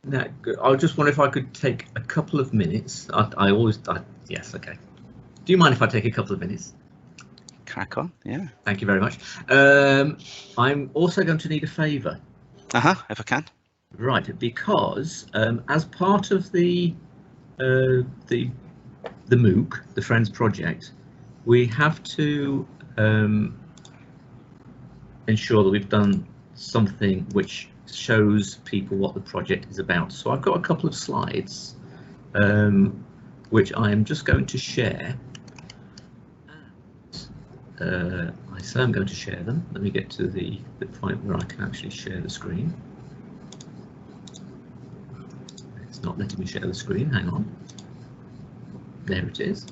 Now, I just wonder if I could take a couple of minutes. Yes, okay. Do you mind if I take a couple of minutes? Crack on, yeah. Thank you very much. I'm also going to need a favour. If I can. Right, because as part of the MOOC, the Friends Project, we have to ensure that we've done something which shows people what the project is about. So I've got a couple of slides which I am just going to share. I say I'm going to share them. Let me get to the point where I can actually share the screen. It's not letting me share the screen, hang on. There it is.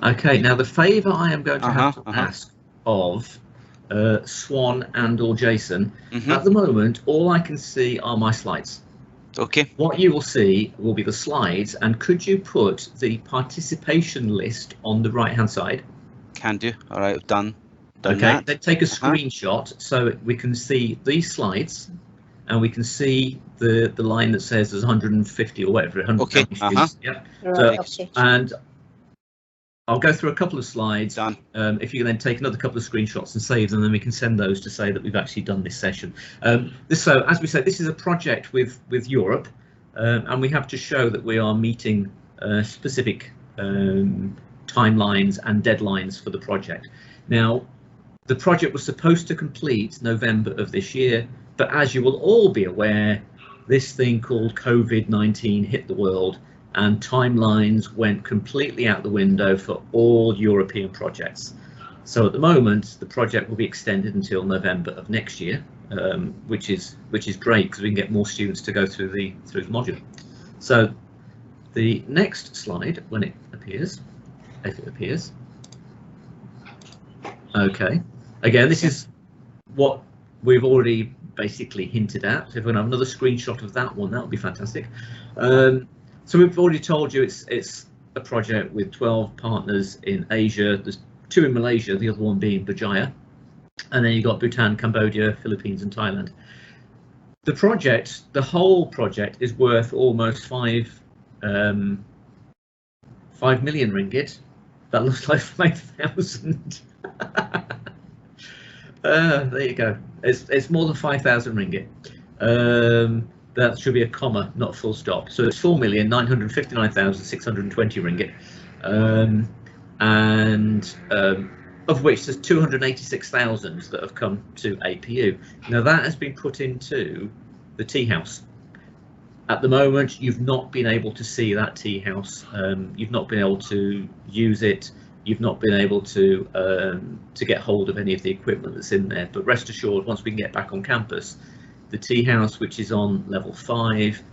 Okay, now the favour I am going to have to ask of Swan and or Jason, at the moment all I can see are my slides. Okay. What you will see will be the slides, and could you put the participation list on the right hand side? Can do. All right, I've done okay, that. Then take a screenshot so we can see these slides, and we can see the line that says there's 150 or whatever. 100 okay. Yeah. Right, so, and I'll go through a couple of slides. Done. If you can then take another couple of screenshots and save them, then we can send those to say that we've actually done this session. So as we said, this is a project with Europe, and we have to show that we are meeting specific timelines and deadlines for the project. Now, the project was supposed to complete November of this year, but as you will all be aware, this thing called COVID-19 hit the world, and timelines went completely out the window for all European projects. So at the moment, the project will be extended until November of next year, which is great because we can get more students to go through the module. So the next slide, when it appears, if it appears. Okay, again, this is what we've already basically hinted at. So if we can have another screenshot of that one, that would be fantastic. So we've already told you it's a project with 12 partners in Asia. There's 2 in Malaysia, the other one being Berjaya, and then you've got Bhutan, Cambodia, Philippines and Thailand. The whole project is worth almost 5 million ringgit. That looks like 5,000. There you go. It's more than 5,000 ringgit. That should be a comma, not a full stop. So it's 4,959,620 ringgit, and of which there's 286,000 that have come to APU. Now that has been put into the tea house. At the moment, you've not been able to see that tea house. You've not been able to use it. You've not been able to get hold of any of the equipment that's in there. But rest assured, once we can get back on campus, the tea house, which is on level 5,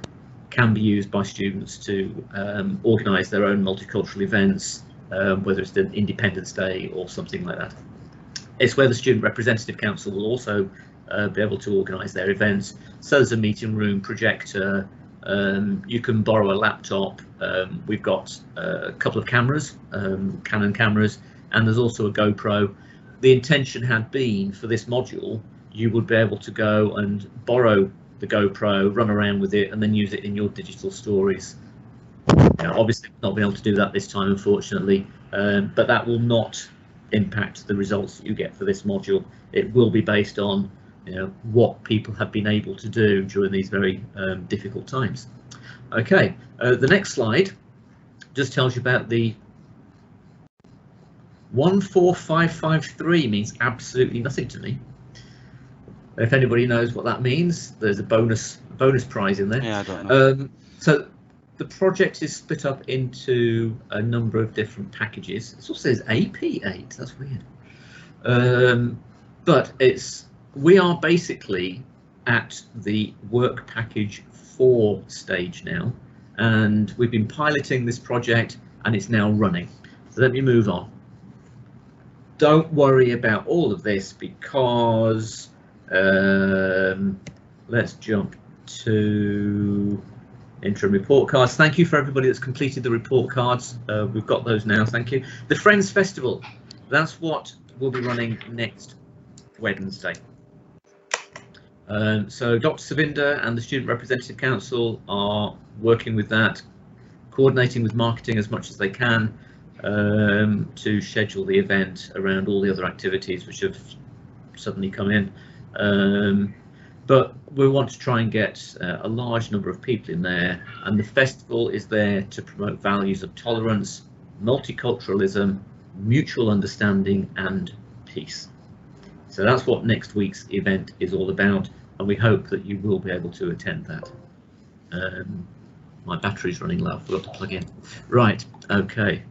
can be used by students to organise their own multicultural events, whether it's an Independence Day or something like that. It's where the Student Representative Council will also be able to organise their events. So there's a meeting room, projector, you can borrow a laptop. We've got a couple of cameras, Canon cameras, and there's also a GoPro. The intention had been for this module, you would be able to go and borrow the GoPro, run around with it, and then use it in your digital stories. Now, obviously, not being able to do that this time, unfortunately, but that will not impact the results that you get for this module. It will be based on, you know, what people have been able to do during these very difficult times. Okay, the next slide just tells you about the 14553 means absolutely nothing to me. If anybody knows what that means, there's a bonus prize in there. Yeah, I don't know. So the project is split up into a number of different packages. It also says AP8, that's weird. But we are basically at the work package 4 stage now, and we've been piloting this project and it's now running. So let me move on. Don't worry about all of this because let's jump to interim report cards. Thank you for everybody that's completed the report cards. We've got those now, thank you. The Friends Festival, that's what will be running next Wednesday. So Dr. Savinder and the Student Representative Council are working with that, coordinating with marketing as much as they can to schedule the event around all the other activities which have suddenly come in. But we want to try and get a large number of people in there, and the festival is there to promote values of tolerance, multiculturalism, mutual understanding and peace. So that's what next week's event is all about, and we hope that you will be able to attend that. My battery's running low, I forgot to plug in. Right, okay.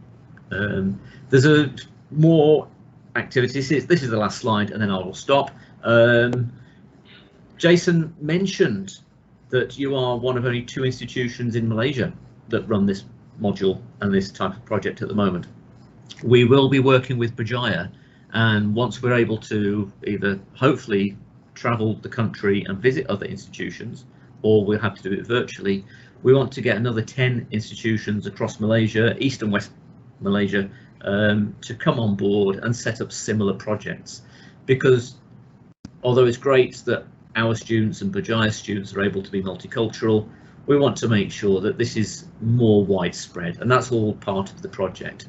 There's more activities. This is the last slide, and then I will stop. Jason mentioned that you are one of only 2 institutions in Malaysia that run this module and this type of project at the moment. We will be working with Berjaya, and once we're able to either hopefully travel the country and visit other institutions, or we'll have to do it virtually, we want to get another 10 institutions across Malaysia, East and West Malaysia, to come on board and set up similar projects. Because although it's great that our students and Berjaya students are able to be multicultural, we want to make sure that this is more widespread, and that's all part of the project.